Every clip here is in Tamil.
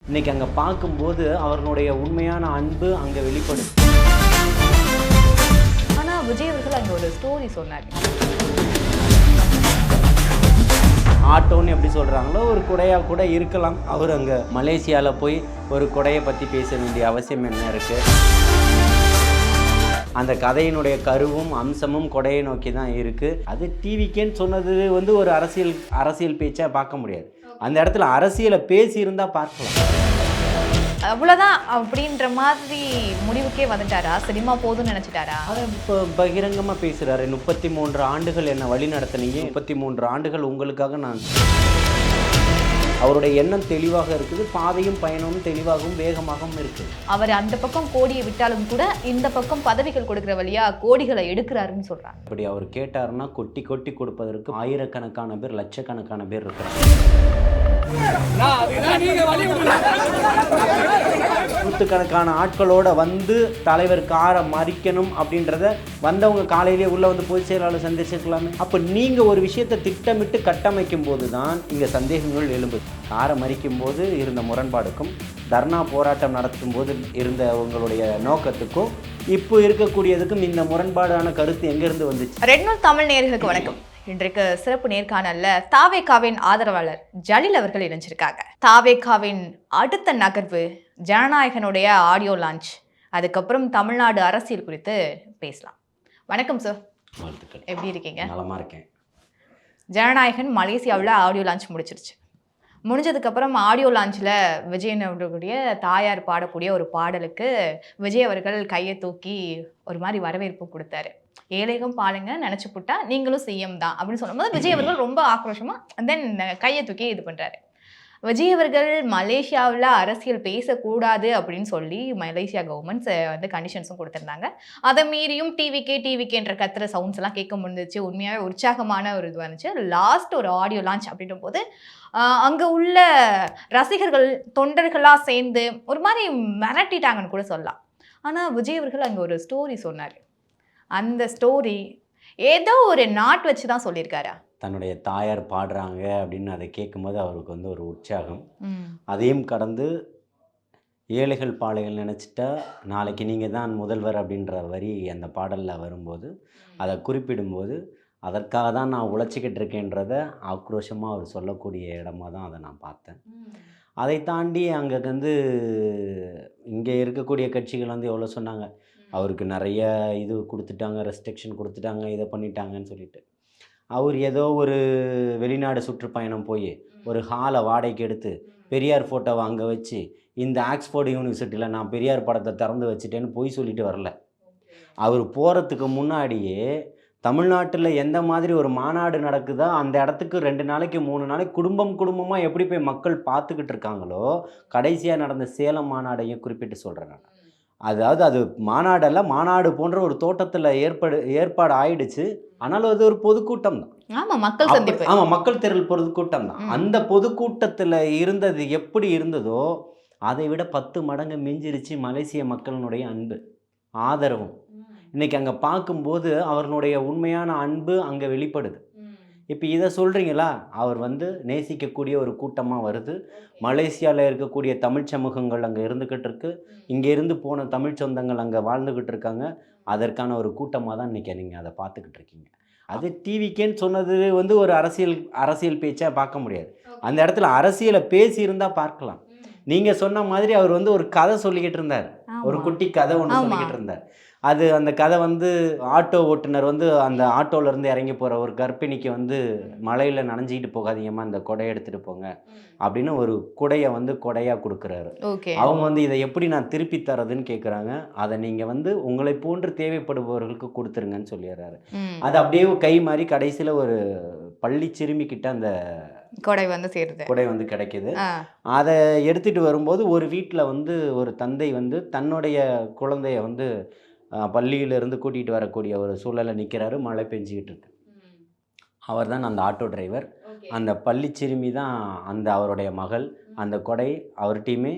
இன்னைக்கு அங்கே பார்க்கும்போது அவர்களுடைய உண்மையான அன்பு அங்கே வெளிப்படும். ஆனால் விஜய் அவர்கள் அங்கே ஒரு ஸ்டோரி சொன்னார். ஆட்டோன்னு எப்படி சொல்கிறாங்களோ ஒரு குடையாக கூட இருக்கலாம். அவர் அங்கே மலேசியாவில் போய் ஒரு குடையை பற்றி பேச வேண்டிய அவசியம் என்ன இருக்குது? அந்த கதையினுடைய கருவும் அம்சமும் கொடையை நோக்கி தான் இருக்குது. அது டிவிக்கேன்னு சொன்னது ஒரு அரசியல் பேச்சாக பார்க்க முடியாது. அந்த இடத்துல அரசியலை பேசியிருந்தால் பார்க்கலாம். அவ்வளோதான் அப்படின்ற மாதிரி முடிவுக்கே வந்துட்டாரா? சினிமா போதும்னு நினச்சிட்டாரா? அதை இப்போ பகிரங்கமாக பேசுகிறாரு. 33 ஆண்டுகள் என்னை வழி நடத்தினீங்க, 33 ஆண்டுகள் உங்களுக்காக நான். அவருடைய எண்ணம் தெளிவாக இருக்குது, பாதையும் பயணமும் தெளிவாகவும் வேகமாகவும் இருக்குது. அவர் அந்த பக்கம் கோடியை விட்டாலும் கூட இந்த பக்கம் பதவிகள் கொடுக்குற வழியா கோடிகளை எடுக்கிறாருன்னு சொல்றாங்க. அப்படி அவர் கேட்டாருன்னா கொட்டி கொட்டி கொடுப்பதற்கு ஆயிரக்கணக்கான பேர், லட்சக்கணக்கான பேர் இருக்கிறாங்க. நூற்றுக்கணக்கான ஆட்களோட வந்து தலைவர் காரை மறிக்கணும் அப்படின்றத வந்தவங்க காலையிலேயே உள்ள வந்து பொதுச் செயலாளர் சந்திச்சிருக்கலாமே. அப்போ நீங்கள் ஒரு விஷயத்தை திட்டமிட்டு கட்டமைக்கும் போது தான் இங்கே சந்தேகங்கள் எழும்புது. காரை மறிக்கும் போது இருந்த முரண்பாடுக்கும் தர்ணா போராட்டம் நடத்தும் போது இருந்த உங்களுடைய நோக்கத்துக்கும் இப்போ இருக்கக்கூடியதுக்கும் இந்த முரண்பாடான கருத்து எங்கேருந்து வந்துச்சு? ரெட் நியூஸ் தமிழ் நேயர்களுக்கு வணக்கம். இன்றைக்கு சிறப்பு நேர்காணல்ல தாவேகாவின் ஆதரவாளர் ஜலீல் அவர்கள் இணைஞ்சிருக்காங்க. தாவேகாவின் அடுத்த நகர்வு, ஜனநாயகனுடைய ஆடியோ லான்ச், அதுக்கப்புறம் தமிழ்நாடு அரசியல் குறித்து பேசலாம். வணக்கம் சார். வாழ்த்துக்கள். எப்படி இருக்கீங்க? நலமா இருக்கேன். ஜனநாயகன் மலேசியாவில் ஆடியோ லான்ச் முடிச்சிருச்சு. முடிஞ்சதுக்கப்புறம் ஆடியோ லான்ச்சில் விஜயன் அவர்களுடைய தாயார் பாடக்கூடிய ஒரு பாடலுக்கு விஜய் அவர்கள் கையை தூக்கி ஒரு மாதிரி வரவேற்பு கொடுத்தாரு. ஏழைகம் பாருங்க நினச்சி போட்டா நீங்களும் சிஎம் தான் அப்படின்னு சொல்லும்போது விஜய் அவர்கள் ரொம்ப ஆக்ரோஷமாக தென் கையை தூக்கி இது பண்ணுறாரு. விஜய் அவர்கள் மலேசியாவில் அரசியல் பேசக்கூடாது அப்படின்னு சொல்லி மலேசியா கவர்மெண்ட்ஸ் வந்து கண்டிஷன்ஸும் கொடுத்துருந்தாங்க. அதை மீறியும் டிவிகேன்ற கத்துற சவுண்ட்ஸ் எல்லாம் கேட்க முடிஞ்சிச்சு. உண்மையாகவே உற்சாகமான ஒரு இது வந்துச்சு. லாஸ்ட் ஒரு ஆடியோ லான்ச் அப்படின்ற போது அங்கே உள்ள ரசிகர்கள் தொண்டர்களாக சேர்ந்து ஒரு மாதிரி மிரட்டிட்டாங்கன்னு கூட சொல்லலாம். ஆனால் விஜய் அவர்கள் அங்கே ஒரு ஸ்டோரி சொன்னார். அந்த ஸ்டோரி ஏதோ ஒரு நாட் வச்சு தான் சொல்லியிருக்காரா? தன்னுடைய தாயார் பாடுறாங்க அப்படின்னு அதை கேட்கும்போது அவருக்கு ஒரு உற்சாகம். அதையும் கடந்து ஏழைகள் பாளைகள் நினச்சிட்டா நாளைக்கு நீங்கள் தான் முதல்வர் அப்படின்ற வரி அந்த பாடலில் வரும்போது அதை குறிப்பிடும்போது அதற்காக தான் நான் உழைச்சிக்கிட்டு இருக்கேன்றதை ஆக்ரோஷமாக அவர் சொல்லக்கூடிய இடமா தான் அதை நான் பார்த்தேன். அதை தாண்டி அங்கே இங்கே இருக்கக்கூடிய கட்சிகள் எவ்வளோ சொன்னாங்க, அவருக்கு நிறைய இது கொடுத்துட்டாங்க, ரெஸ்ட்ரிக்ஷன் கொடுத்துட்டாங்க, இதை பண்ணிட்டாங்கன்னு சொல்லிட்டு. அவர் ஏதோ ஒரு வெளிநாடு சுற்றுப்பயணம் போய் ஒரு ஹாலை வாடகைக்கு எடுத்து பெரியார் ஃபோட்டோவை அங்கே வச்சு இந்த ஆக்ஸ்போர்டு யூனிவர்சிட்டியில் நான் பெரியார் படத்தை திறந்து வச்சுட்டேன்னு போய் சொல்லிட்டு வரல. அவர் போகிறதுக்கு முன்னாடியே தமிழ்நாட்டில் எந்த மாதிரி ஒரு மாநாடு நடக்குதோ அந்த இடத்துக்கு 2 நாளைக்கு 3 நாளைக்கு குடும்பமாக எப்படி போய் மக்கள் பார்த்துக்கிட்டு இருக்காங்களோ, கடைசியாக நடந்த சேலம் மாநாடையும் குறிப்பிட்டு சொல்கிறேன் நான். அதாவது அது மாநாடல்ல, மாநாடு போன்ற ஒரு தோட்டத்தில் ஏற்பாடு ஆயிடுச்சு. ஆனாலும் அது ஒரு பொதுக்கூட்டம் தான். ஆமாம், மக்கள் சந்திப்பு. ஆமாம், மக்கள் திரள் பொதுக்கூட்டம் தான். அந்த பொதுக்கூட்டத்தில் இருந்தது எப்படி இருந்ததோ அதை விட 10 மடங்கு மிஞ்சிருச்சு மலேசிய மக்களினுடைய அன்பு, ஆதரவும். இன்னைக்கு அங்கே பார்க்கும்போது அவர்களுடைய உண்மையான அன்பு அங்கே வெளிப்படுது. இப்போ இதை சொல்கிறீங்களா, அவர் நேசிக்கக்கூடிய ஒரு கூட்டமாக வருது. மலேசியாவில் இருக்கக்கூடிய தமிழ் சமூகங்கள் அங்கே இருந்துக்கிட்டு இருக்கு. இங்கேருந்து போன தமிழ் சொந்தங்கள் அங்கே வாழ்ந்துக்கிட்டு இருக்காங்க. அதற்கான ஒரு கூட்டமாக தான் இன்றைக்கி நீங்கள் அதை பார்த்துக்கிட்டு இருக்கீங்க. அது டிவிக்கேன்னு சொன்னது ஒரு அரசியல் பேச்சாக பார்க்க முடியாது. அந்த இடத்துல அரசியலை பேசியிருந்தால் பார்க்கலாம். நீங்கள் சொன்ன மாதிரி அவர் ஒரு கதை சொல்லிக்கிட்டு இருந்தார், ஒரு குட்டி கதை ஒன்று சொல்லிக்கிட்டு இருந்தார். அது அந்த கதை ஆட்டோ ஓட்டுநர் அந்த ஆட்டோலேருந்து இறங்கி போகிற ஒரு கர்ப்பிணிக்கு மழையில் நனைஞ்சிக்கிட்டு போகாதீங்கம்மா, இந்த கொடையை எடுத்துகிட்டு போங்க அப்படின்னு ஒரு குடையை கொடையாக கொடுக்குறாரு. அவங்க இதை எப்படி நான் திருப்பி தரதுன்னு கேட்குறாங்க. அதை நீங்கள் உங்களை போன்று தேவைப்படுபவர்களுக்கு கொடுத்துருங்கன்னு சொல்லிடுறாரு. அது அப்படியே கை மாறி கடைசியில் ஒரு பள்ளி சிறுமிக்கிட்ட அந்த கொடை கிடைக்குது. அதை எடுத்துகிட்டு வரும்போது ஒரு வீட்டில் ஒரு தந்தை தன்னுடைய குழந்தைய பள்ளியிலிருந்து கூட்டிகிட்டு வரக்கூடிய ஒரு சூழலை நிற்கிறாரு. மழை பெஞ்சிக்கிட்டு இருக்கு. அவர் தான் அந்த ஆட்டோ டிரைவர். அந்த பள்ளி சிறுமி தான் அவருடைய மகள். அந்த கொடை அவர்கிட்டையுமே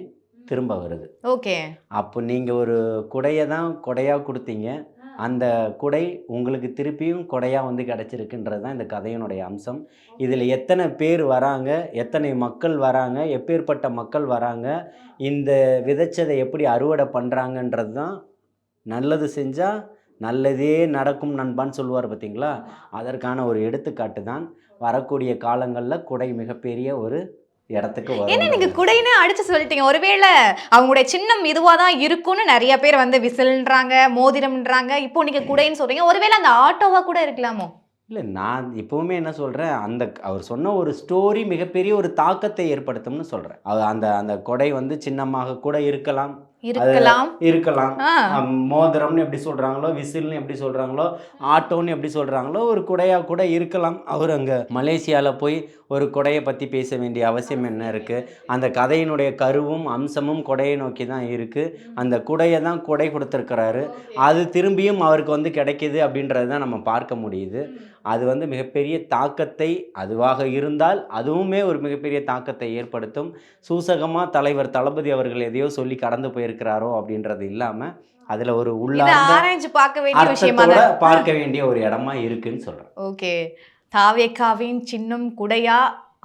திரும்ப வருது. ஓகே. அப்போ நீங்கள் ஒரு குடையை தான் கொடையாக கொடுத்தீங்க, அந்த குடை உங்களுக்கு திருப்பியும் கொடையாக வந்து கிடச்சிருக்குன்றது தான் இந்த கதையினுடைய அம்சம். இதில் எத்தனை பேர் வராங்க, எத்தனை மக்கள் வராங்க, எப்பேற்பட்ட மக்கள் வராங்க, இந்த விதைச்சதை எப்படி அறுவடை பண்ணுறாங்கன்றது தான். நல்லது செஞ்சால் நல்லதே நடக்கும் நண்பான்னு சொல்லுவார் பார்த்தீங்களா, அதற்கான ஒரு எடுத்துக்காட்டு தான். வரக்கூடிய காலங்களில் குடை மிகப்பெரிய ஒரு இடத்துக்கு ஏன்னா வரும். நீங்க குடைன்னு அடிச்சு சொல்லிட்டீங்க. ஒருவேளை அவங்களுடைய சின்னம் இதுவா தான் இருக்கும்னு நிறைய பேர் வந்து விசில்ன்றாங்க, மோதிரம்ன்றாங்க. இப்போ நீங்க குடைன்னு சொல்றீங்க. ஒருவேளை அந்த ஆட்டோவா கூட இருக்கலாமோ? இல்லை, நான் இப்போவுமே என்ன சொல்கிறேன், அவர் சொன்ன ஒரு ஸ்டோரி மிகப்பெரிய ஒரு தாக்கத்தை ஏற்படுத்தும்னு சொல்கிறேன். அந்த அந்த கொடை வந்து சின்னமாக கூட இருக்கலாம், இருக்கலாம். இருக்கலாம். ஆ. மோதிரம்னு எப்படி சொல்கிறாங்களோ, விசில்னு எப்படி சொல்கிறாங்களோ, ஆட்டோன்னு எப்படி சொல்கிறாங்களோ, ஒரு குடையாக கூட இருக்கலாம். அவர் அங்கே மலேசியாவில் போய் ஒரு கொடையை பற்றி பேச வேண்டிய அவசியம் என்ன இருக்குது? அந்த கதையினுடைய கருவும் அம்சமும் கொடையை நோக்கி தான் இருக்குது. அந்த குடையை தான் கொடை கொடுத்துருக்கிறாரு. அது திரும்பியும் அவருக்கு வந்து கிடைக்கிது அப்படின்றது தான் நம்ம பார்க்க முடியுது. அது வந்து மிகப்பெரிய தாக்கத்தை, அதுவாக இருந்தால் அதுவுமே ஒரு மிகப்பெரிய தாக்கத்தை ஏற்படுத்தும். சூசகமாக தலைவர் தளபதி அவர்கள் எதையோ சொல்லி கடந்து போயிருக்கிறாரோ அப்படின்றது இல்லாமல் அதில் ஒரு இதை உள்ளார்ந்த ஆராய்ஞ்சு பார்க்க வேண்டிய விஷயமா அர்த்தத்தோட தான். பார்க்க வேண்டிய ஒரு இடமா இருக்குன்னு சொல்கிறேன். ஓகே. தாவேக்காவின் சின்னம் குடையா,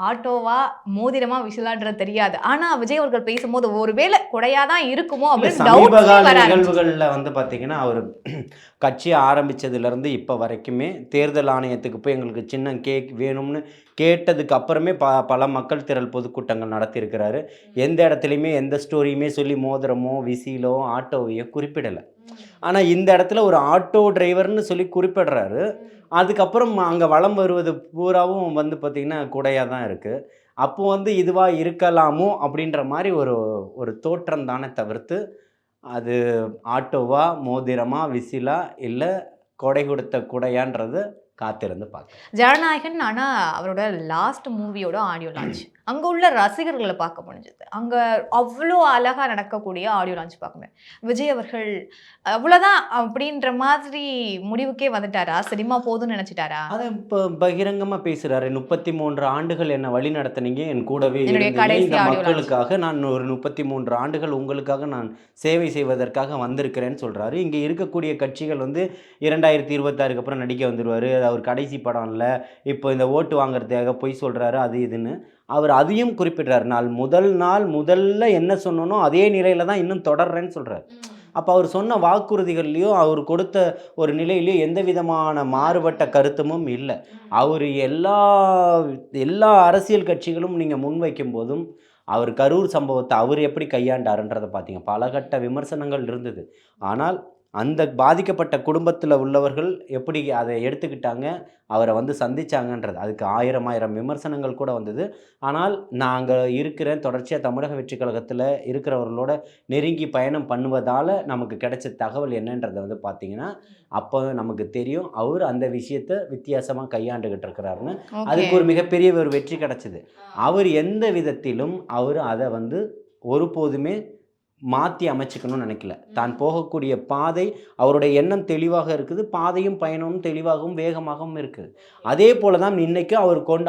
ஆட்டோவா, மோதிரமா, விசிலான்றது தெரியாது. ஆனா விஜய் அவர்கள் பேசும்போது ஒருவேளை குடையா தான் இருக்குமோ அப்படின்னு சமீப கால டவுட் வராது. நிகழ்வுகளில் வந்து பார்த்தீங்கன்னா, அவர் கட்சி ஆரம்பித்ததுலேருந்து இப்போ வரைக்குமே தேர்தல் ஆணையத்துக்கு போய் எங்களுக்கு சின்னம் வேணும்னு கேட்டதுக்கு அப்புறமே பல மக்கள் திரள் பொதுக்கூட்டங்கள் நடத்தியிருக்கிறாரு. எந்த இடத்துலையுமே எந்த ஸ்டோரியுமே சொல்லி மோதிரமோ விசிலோ ஆட்டோவையோ குறிப்பிடலை. ஆனால் இந்த இடத்துல ஒரு ஆட்டோ டிரைவர்னு சொல்லி குறிப்பிடுறாரு. அதுக்கப்புறம் அங்கே வலம் வருவது பூராவும் வந்து பார்த்திங்கன்னா குடையாக தான் இருக்குது. அப்போ வந்து இதுவாக இருக்கலாமோ அப்படின்ற மாதிரி ஒரு ஒரு தோற்றம் தானே தவிர்த்து, அது ஆட்டோவா, மோதிரமா, விசிலா, இல்லை கொடை கொடுத்த குடையான்றது காத்திருந்து பார்க்க. ஜனநாயகன் ஆனா அவரோட லாஸ்ட் மூவியோட ஆடியோ லான்ச் அங்க உள்ள ரசிகர்களை பார்க்க முடிஞ்சது. அங்க அவ்வளோ அழகா நடக்கக்கூடிய ஆடியோ லான்ச் பார்க்க முடியும். விஜய் அவர்கள் அவ்வளோதான் அப்படின்ற மாதிரி முடிவுக்கே வந்துட்டாரா? சினிமா போதும்னு நினைச்சிட்டாரா? அதை இப்போ பகிரங்கமாக பேசுகிறாரு. 33 ஆண்டுகள் என்னை வழி நடத்தினீங்க, என் கூடவே என்னுடைய இருந்தீங்க. கடைசி இந்த ஆடியோ மக்களுக்காக நான் ஒரு 33 ஆண்டுகள் உங்களுக்காக நான் சேவை செய்வதற்காக வந்திருக்கிறேன்னு சொல்கிறாரு. இங்கே இருக்கக்கூடிய கட்சிகள் வந்து 2026 அப்புறம் நடிக்க வந்துடுவார், அவர் கடைசி படம் இல்லை, இப்போ இந்த ஓட்டு வாங்குறதுக்காக பொய் சொல்கிறாரு, அது இதுன்னு அவர் அதையும் குறிப்பிடுறாரு. முதல்ல என்ன சொன்னனோ அதே நிலையில தான் இன்னும் தொடர்றேன்னு சொல்கிறார். அப்போ அவர் சொன்ன வாக்குறுதிகள்லையோ அவர் கொடுத்த ஒரு நிலையிலையோ எந்த விதமான மாறுபட்ட கருத்துமும் இல்லை. அவர் எல்லா அரசியல் கட்சிகளும் நீங்கள் முன்வைக்கும் போதும் அவர் கரூர் சம்பவத்தை அவர் எப்படி கையாண்டாருன்றதை பார்த்தீங்க. பல கட்ட விமர்சனங்கள் இருந்தது. ஆனால் அந்த பாதிக்கப்பட்ட குடும்பத்தில் உள்ளவர்கள் எப்படி அதை எடுத்துக்கிட்டாங்க, அவரை வந்து சந்திச்சாங்கன்றது, அதுக்கு ஆயிரம் விமர்சனங்கள் கூட வந்தது. ஆனால் நான் அங்கே இருக்கிறேன், தொடர்ச்சியாக தமிழக வெற்றி கழகத்தில் இருக்கிறவர்களோட நெருங்கி பயணம் பண்ணுவதால் நமக்கு கிடைச்ச தகவல் என்னன்றதை வந்து பார்த்திங்கன்னா, அப்போ நமக்கு தெரியும் அவர் அந்த விஷயத்தை வித்தியாசமாக கையாண்டுகிட்டு இருக்கிறாருன்னு. அதுக்கு ஒரு மிகப்பெரிய ஒரு வெற்றி கிடச்சிது. அவர் எந்த விதத்திலும் அவர் அதை வந்து ஒருபோதுமே மாற்றி அமைச்சிக்கணும்னு நினைக்கல. தான் போகக்கூடிய பாதை, அவருடைய எண்ணம் தெளிவாக இருக்குது, பாதையும் பயணமும் தெளிவாகவும் வேகமாகவும் இருக்குது. அதே போல தான் இன்றைக்கும்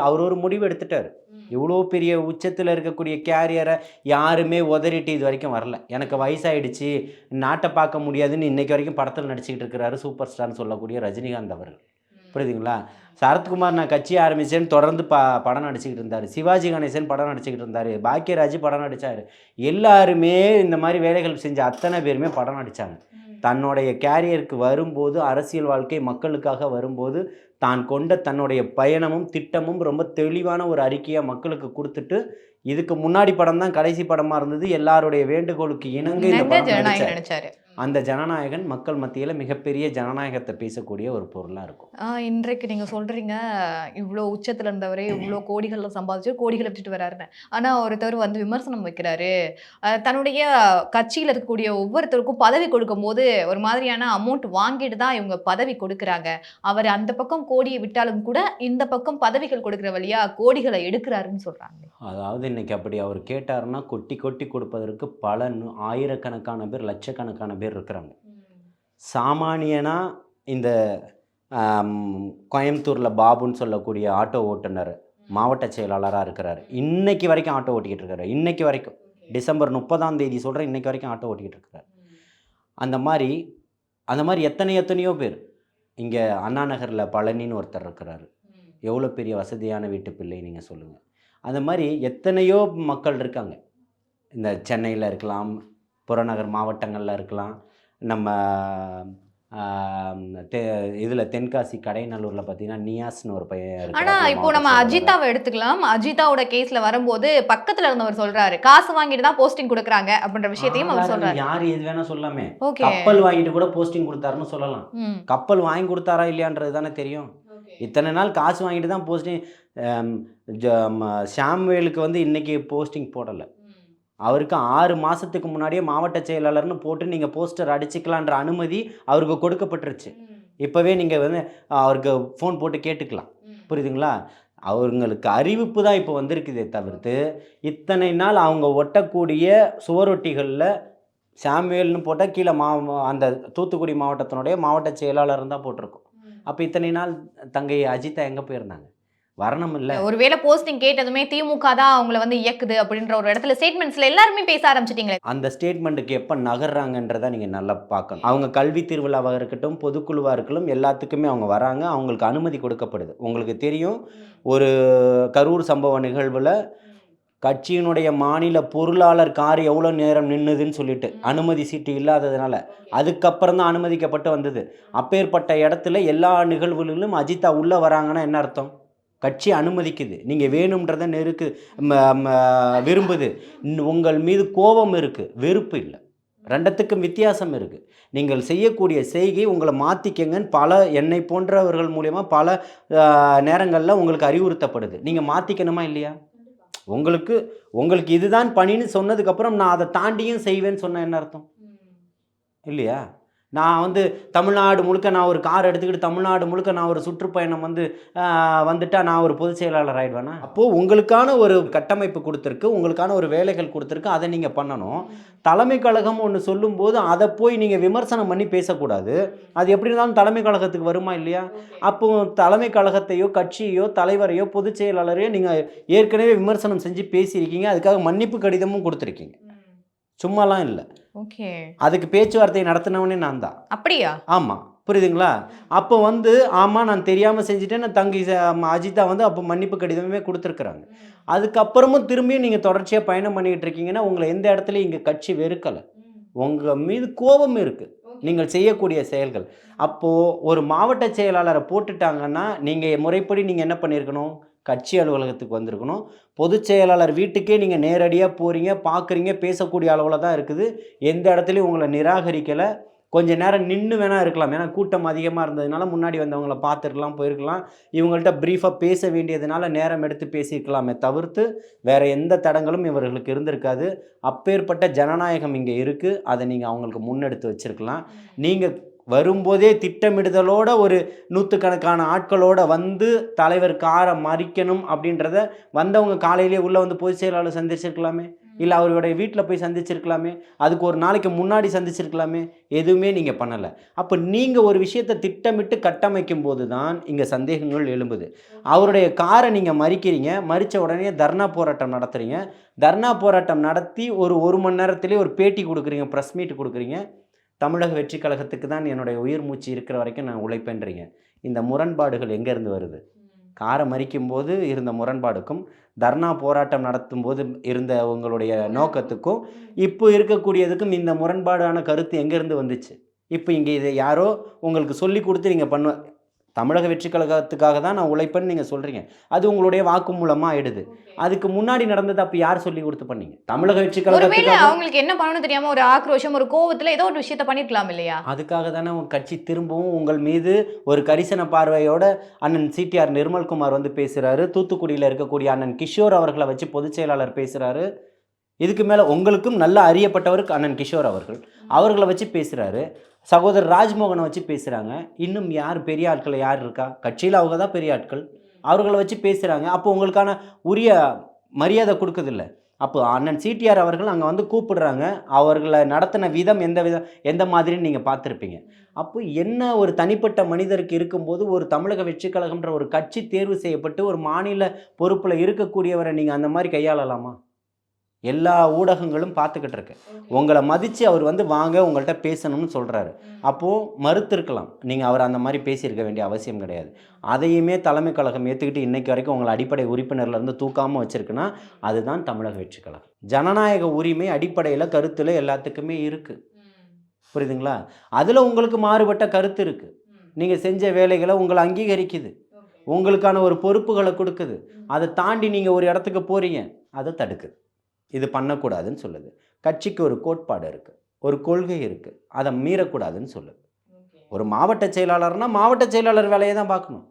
அவர் ஒரு முடிவு எடுத்துட்டார். இவ்வளோ பெரிய உச்சத்தில் இருக்கக்கூடிய கேரியரை யாருமே உதறிட்டு இது வரைக்கும் வரல. எனக்கு வயசாயிடுச்சு, நாட்டை பார்க்க முடியாதுன்னு இன்றைக்கு வரைக்கும் படத்தில் நடிச்சுக்கிட்டு இருக்கிறாரு சூப்பர் ஸ்டார்னு சொல்லக்கூடிய ரஜினிகாந்த் அவர்கள். புரியுதுங்களா? சரத்குமார் நான் கட்சி ஆரம்பித்தேன்னு தொடர்ந்து படம் நடிச்சுக்கிட்டு இருந்தார். சிவாஜி கணேசன் படம் நடிச்சுக்கிட்டு இருந்தார். பாக்கியராஜ் படம் நடித்தார். எல்லாருமே இந்த மாதிரி வேலைகள் செஞ்ச அத்தனை பேருமே படம் நடித்தாங்க. தன்னுடைய கேரியருக்கு வரும்போது, அரசியல் வாழ்க்கை மக்களுக்காக வரும்போது, தான் கொண்ட தன்னுடைய பயணமும் திட்டமும் ரொம்ப தெளிவான ஒரு அறிக்கையாக மக்களுக்கு கொடுத்துட்டு, இதுக்கு முன்னாடி படம் தான் கடைசி படமாக இருந்தது. எல்லாருடைய வேண்டுகோளுக்கு இணங்க இந்த படம் நடிச்சாரு. அந்த ஜனநாயகன் மக்கள் மத்தியில் மிகப்பெரிய ஜனநாயகத்தை பேசக்கூடிய ஒரு பொருளாக இருக்கும். இன்றைக்கு நீங்கள் சொல்கிறீங்க இவ்வளோ உச்சத்தில் இருந்தவரே இவ்வளோ கோடிகளில் சம்பாதிச்சு கோடிகளை விட்டுட்டு வராருன்னு. ஆனால் ஒருத்தர் வந்து விமர்சனம் வைக்கிறாரு, தன்னுடைய கட்சியில் இருக்கக்கூடிய ஒவ்வொருத்தருக்கும் பதவி கொடுக்கும் போது ஒரு மாதிரியான அமௌண்ட் வாங்கிட்டு தான் இவங்க பதவி கொடுக்குறாங்க. அவர் அந்த பக்கம் கோடியை விட்டாலும் கூட இந்த பக்கம் பதவிகள் கொடுக்குற வழியா கோடிகளை எடுக்கிறாருன்னு சொல்கிறாங்க. அதாவது இன்னைக்கு அப்படி அவர் கேட்டாருன்னா கொட்டி கொட்டி கொடுப்பதற்கு பல ஆயிரக்கணக்கான பேர், லட்சக்கணக்கான பேர் இருக்கிறாங்க. சாமானியனா இந்த கோயம்புத்தூரில் பாபுன்னு சொல்லக்கூடிய ஆட்டோ ஓட்டுநர் மாவட்ட செயலாளராக இருக்கிறார். இன்னைக்கு வரைக்கும் ஆட்டோ ஓட்டிக்கிட்டு இருக்காரு. இன்னைக்கு வரைக்கும் டிசம்பர் 30ஆம் தேதி சொல்கிறேன், இன்னைக்கு வரைக்கும் ஆட்டோ ஓட்டிக்கிட்டு இருக்கிறார். அந்த மாதிரி அந்த மாதிரி எத்தனையோ பேர். இங்கே அண்ணா நகரில் பழனின்னு ஒருத்தர் இருக்கிறாரு. எவ்வளோ பெரிய வசதியான வீட்டு பிள்ளை நீங்கள் சொல்லுங்கள். அந்த மாதிரி எத்தனையோ மக்கள் இருக்காங்க. இந்த சென்னையில் இருக்கலாம், புறநகர் மாவட்டங்களில் இருக்கலாம், நம்ம இதில் தென்காசி கடைநல்லூரில் பார்த்தீங்கன்னா நியாஸ்னு ஒரு பையன் ஆனா இருக்கிறாப்புல, இப்போ மாவட்ட நம்ம செயலாளர். அஜிதாவை எடுத்துக்கலாம். அஜிதாவோட கேஸ்ல வரும்போது பக்கத்துல இருந்தவர் சொல்றாரு, காசு வாங்கிட்டு தான் போஸ்டிங் கொடுக்குறாங்க அப்படின்ற விஷயத்தையும் அவர் சொல்றாரு. யார் எது வேணா சொல்லாமே. ஓகே. கப்பல் வாங்கிட்டு கூட போஸ்டிங் கொடுத்தாருன்னு சொல்லலாம். ம். கப்பல் வாங்கி கொடுத்தாரா இல்லையான்றது தானே தெரியும். இத்தனை நாள் காசு வாங்கிட்டு தான் போஸ்டிங். ஷாம்வேலுக்கு வந்து இன்னைக்கு போஸ்டிங் போடலை. அவருக்கு 6 மாதத்துக்கு முன்னாடியே மாவட்ட செயலாளர்னு போட்டு நீங்கள் போஸ்டர் அடிச்சுக்கலான்ற அனுமதி அவருக்கு கொடுக்கப்பட்டுருச்சு. இப்போவே நீங்கள் வந்து அவருக்கு ஃபோன் போட்டு கேட்டுக்கலாம். புரியுதுங்களா? அவங்களுக்கு அறிவிப்பு தான் இப்போ வந்திருக்குதே தவிர்த்து, இத்தனை நாள் அவங்க ஒட்டக்கூடிய சுவரொட்டிகளில் சாமுவேல்னு போட்டால் கீழே அந்த தூத்துக்குடி மாவட்டத்தினுடைய மாவட்ட செயலாளர் தான் போட்டிருக்கோம். அப்போ இத்தனை நாள் தங்கை அஜிதா எங்கே போயிருந்தாங்க? வரணும் இல்லை. ஒருவேளை போஸ்டிங் கேட்டதுமே திமுக தான் அவங்கள வந்து இயக்குது அப்படின்ற ஒரு இடத்துல ஸ்டேட்மெண்ட்ஸ்ல எல்லாருமே பேச ஆரம்பிச்சிட்டீங்களே. அந்த ஸ்டேட்மெண்ட்டுக்கு எப்போ நகர்றாங்கன்றதை நீங்கள் நல்லா பார்க்கணும். அவங்க கல்வி திருவிழாவாக இருக்கட்டும், பொதுக்குழுவாக இருக்கட்டும், எல்லாத்துக்குமே அவங்க வராங்க. அவங்களுக்கு அனுமதி கொடுக்கப்படுது. உங்களுக்கு தெரியும், ஒரு கரூர் சம்பவ நிகழ்வில் கட்சியினுடைய மாநில பொருளாளர் கார் எவ்வளோ நேரம் நின்னுதுன்னு சொல்லிட்டு அனுமதி சீட்டு இல்லாததுனால அதுக்கப்புறம் தான் அனுமதிக்கப்பட்டு வந்தது. அப்பேற்பட்ட இடத்துல எல்லா நிகழ்வுகளிலும் அஜிதா உள்ளே வராங்கன்னா என்ன அர்த்தம்? கட்சி அனுமதிக்குது. நீங்கள் வேணுன்றதை விரும்புது. உங்கள் மீது கோபம் இருக்குது, வெறுப்பு இல்லை. ரெண்டத்துக்கும் வித்தியாசம் இருக்குது. நீங்கள் செய்யக்கூடிய செய்கை உங்களை மாற்றிக்கங்கன்னு என்னை போன்றவர்கள் மூலயமா பல நேரங்களில் உங்களுக்கு அறிவுறுத்தப்படுது. நீங்கள் மாற்றிக்கணுமா இல்லையா? உங்களுக்கு இதுதான் பணின்னு சொன்னதுக்கப்புறம் நான் அதை தாண்டியும் செய்வேன்னு சொன்ன என்ன அர்த்தம்? இல்லையா? நான் வந்து தமிழ்நாடு முழுக்க நான் ஒரு கார் எடுத்துக்கிட்டு தமிழ்நாடு முழுக்க நான் ஒரு சுற்றுப்பயணம் வந்துட்டால் நான் ஒரு பொதுச் செயலாளர் ஆகிடுவேனா? அப்போது உங்களுக்கான ஒரு கட்டமைப்பு கொடுத்துருக்கு, உங்களுக்கான ஒரு வேலைகள் கொடுத்துருக்கு, அதை நீங்கள் பண்ணணும். தலைமை கழகம் ஒன்று சொல்லும்போது அதை போய் நீங்கள் விமர்சனம் பண்ணி பேசக்கூடாது. அது எப்படி இருந்தாலும் தலைமை கழகத்துக்கு வருமா இல்லையா? அப்போ தலைமை கழகத்தையோ கட்சியோ தலைவரையோ பொதுச் செயலாளரையோ நீங்கள் ஏற்கனவே விமர்சனம் செஞ்சு பேசியிருக்கீங்க. அதுக்காக மன்னிப்பு கடிதமும் கொடுத்துருக்கீங்க. சும்மாலாம் இல்லை. ஓகே. அதுக்கு பேச்சுவார்த்தை நடத்தினவனே நான் தான். அப்படியா? ஆமாம். புரியுதுங்களா? அப்போ ஆமாம் நான் தெரியாமல் செஞ்சுட்டேன், நான் தங்கி அஜிதா அப்போ மன்னிப்பு கடிதமே கொடுத்துருக்குறாங்க. அதுக்கப்புறமும் திரும்பியும் நீங்கள் தொடர்ச்சியாக பயணம் பண்ணிக்கிட்டு இருக்கீங்கன்னா உங்களை எந்த இடத்துலையும் இங்கே கட்சி வெறுக்கலை. உங்கள் மீது கோபம் இருக்குது நீங்கள் செய்யக்கூடிய செயல்கள். அப்போது ஒரு மாவட்ட செயலாளரை போட்டுட்டாங்கன்னா நீங்கள் முறைப்படி நீங்கள் என்ன பண்ணியிருக்கணும்? கட்சி அலுவலகத்துக்கு வந்திருக்கணும். பொதுச் செயலாளர் வீட்டுக்கே நீங்கள் நேரடியாக போகிறீங்க, பார்க்குறீங்க, பேசக்கூடிய அளவில் தான் இருக்குது. எந்த இடத்துலையும் உங்களை நிராகரிக்கலை. கொஞ்சம் நேரம் நின்று வேணால் இருக்கலாம். ஏன்னா கூட்டம் அதிகமாக இருந்ததுனால முன்னாடி வந்தவங்கள பார்த்துருக்கலாம், போயிருக்கலாம். இவங்கள்ட்ட ப்ரீஃபாக பேச வேண்டியதுனால நேரம் எடுத்து பேசியிருக்கலாமே தவிர்த்து வேறு எந்த தடங்களும் இவர்களுக்கு இருந்திருக்காது. அப்பேற்பட்ட ஜனநாயகம் இங்கே இருக்குது. அதை நீங்கள் அவங்களுக்கு முன்னெடுத்து வச்சுருக்கலாம். நீங்கள் வரும்போதே திட்டமிடுதலோட ஒரு 100கணக்கான ஆட்களோட தலைவர் காரை மறிக்கணும் அப்படின்றத வந்தவங்க காலையிலேயே உள்ளே வந்து பொதுச் செயலாளர் சந்திச்சிருக்கலாமே, இல்லை அவருடைய வீட்டில் போய் சந்திச்சிருக்கலாமே, அதுக்கு ஒரு நாளைக்கு முன்னாடி சந்திச்சிருக்கலாமே. எதுவுமே நீங்கள் பண்ணலை. அப்போ நீங்கள் ஒரு விஷயத்தை திட்டமிட்டு கட்டமைக்கும் போது தான் இங்கே சந்தேகங்கள் எழும்புது. அவருடைய காரை நீங்கள் மறிக்கிறீங்க, மறித்த உடனே தர்ணா போராட்டம் நடத்துகிறீங்க. தர்ணா போராட்டம் நடத்தி ஒரு மணி நேரத்திலே ஒரு பேட்டி கொடுக்குறீங்க, ப்ரெஸ் மீட் கொடுக்குறீங்க. தமிழக வெற்றி கழகத்துக்கு தான் என்னுடைய உயிர் மூச்சு இருக்கிற வரைக்கும் நான் உழைப்பேன்றீங்க. இந்த முரண்பாடுகள் எங்கேருந்து வருது? காரை மறிக்கும் போது இருந்த முரண்பாடுக்கும் தர்ணா போராட்டம் நடத்தும் போது இருந்த உங்களுடைய நோக்கத்துக்கும் இப்போ இருக்கக்கூடியதுக்கும் இந்த முரண்பாடான கருத்து எங்கேருந்து வந்துச்சு? இப்போ இங்கே இதை யாரோ உங்களுக்கு சொல்லி கொடுத்து நீங்கள் தமிழக வெற்றி கழகத்துக்காக தான் நான் உழைப்பேன்னு நீங்கள் சொல்கிறீங்க. அது உங்களுடைய வாக்கு மூலமாக ஆயிடுது. அதுக்கு முன்னாடி நடந்தது அப்போ யார் சொல்லி கொடுத்து பண்ணீங்க? தமிழக வெற்றி கழகத்துக்காக. அவங்களுக்கு என்ன பண்ணணும்னு தெரியாம ஒரு ஆக்ரோஷம், ஒரு கோவத்தில் ஏதோ ஒரு விஷயத்தை பண்ணிருக்கலாம் இல்லையா? அதுக்காக தானே உங்கள் கட்சி திரும்பவும் உங்கள் மீது ஒரு கரிசன பார்வையோட அண்ணன் சிடிஆர் நிர்மல்குமார் பேசுகிறாரு. தூத்துக்குடியில் இருக்கக்கூடிய அண்ணன் கிஷோர் அவர்களை வச்சு பொதுச் செயலாளர் பேசுகிறாரு. இதுக்கு மேலே உங்களுக்கும் நல்ல அறியப்பட்டவருக்கு அண்ணன் கிஷோர் அவர்களை வச்சு பேசுகிறாரு. சகோதரர் ராஜ்மோகனை வச்சு பேசுகிறாங்க. இன்னும் யார் பெரிய ஆட்கள் யார் இருக்கா? கட்சியில் அவங்க தான் பெரிய ஆட்கள். அவர்களை வச்சு பேசுகிறாங்க. அப்போ உங்களுக்கான உரிய மரியாதை கொடுக்குதில்ல. அப்போ அண்ணன் சிடிஆர் அவர்கள் அங்கே கூப்பிடுறாங்க. அவர்களை நடத்தின விதம் எந்த மாதிரின்னு நீங்கள் பார்த்துருப்பீங்க. அப்போ என்ன ஒரு தனிப்பட்ட மனிதருக்கு இருக்கும்போது ஒரு தமிழக வெற்றி கழகம்ன்ற ஒரு கட்சி தேர்வு செய்யப்பட்டு ஒரு மாநில பொறுப்பில் இருக்கக்கூடியவரை நீங்கள் அந்த மாதிரி கையாளலாமா? எல்லா ஊடகங்களும் பார்த்துக்கிட்டு இருக்கு. உங்களை மதித்து அவர் வந்து வாங்க உங்கள்கிட்ட பேசணும்னு சொல்கிறாரு. அப்போது மறுத்திருக்கலாம், நீங்கள் அவர் அந்த மாதிரி பேசியிருக்க வேண்டிய அவசியம் கிடையாது. அதையுமே தலைமை கழகம் ஏற்றுக்கிட்டு இன்றைக்கு வரைக்கும் உங்களை அடிப்படை உறுப்பினர்லேருந்து தூக்காமல் வச்சுருக்குன்னா அதுதான் தமிழக வெற்றி கழகம். ஜனநாயக உரிமை அடிப்படையில் கருத்தில் எல்லாத்துக்குமே இருக்குது, புரியுதுங்களா? அதில் உங்களுக்கு மாறுபட்ட கருத்து இருக்குது. நீங்கள் செஞ்ச வேலைகளை உங்களை அங்கீகரிக்குது, உங்களுக்கான ஒரு பொறுப்புகளை கொடுக்குது. அதை தாண்டி நீங்கள் ஒரு இடத்துக்கு போகிறீங்க, அதை தடுக்குது. இது பண்ணக்கூடாதுன்னு சொல்லுது. கட்சிக்கு ஒரு கோட்பாடு இருக்குது, ஒரு கொள்கை இருக்குது, அதை மீறக்கூடாதுன்னு சொல்லுது. ஒரு மாவட்ட செயலாளர்னால் மாவட்ட செயலாளர் வேலையை தான் பார்க்கணும்.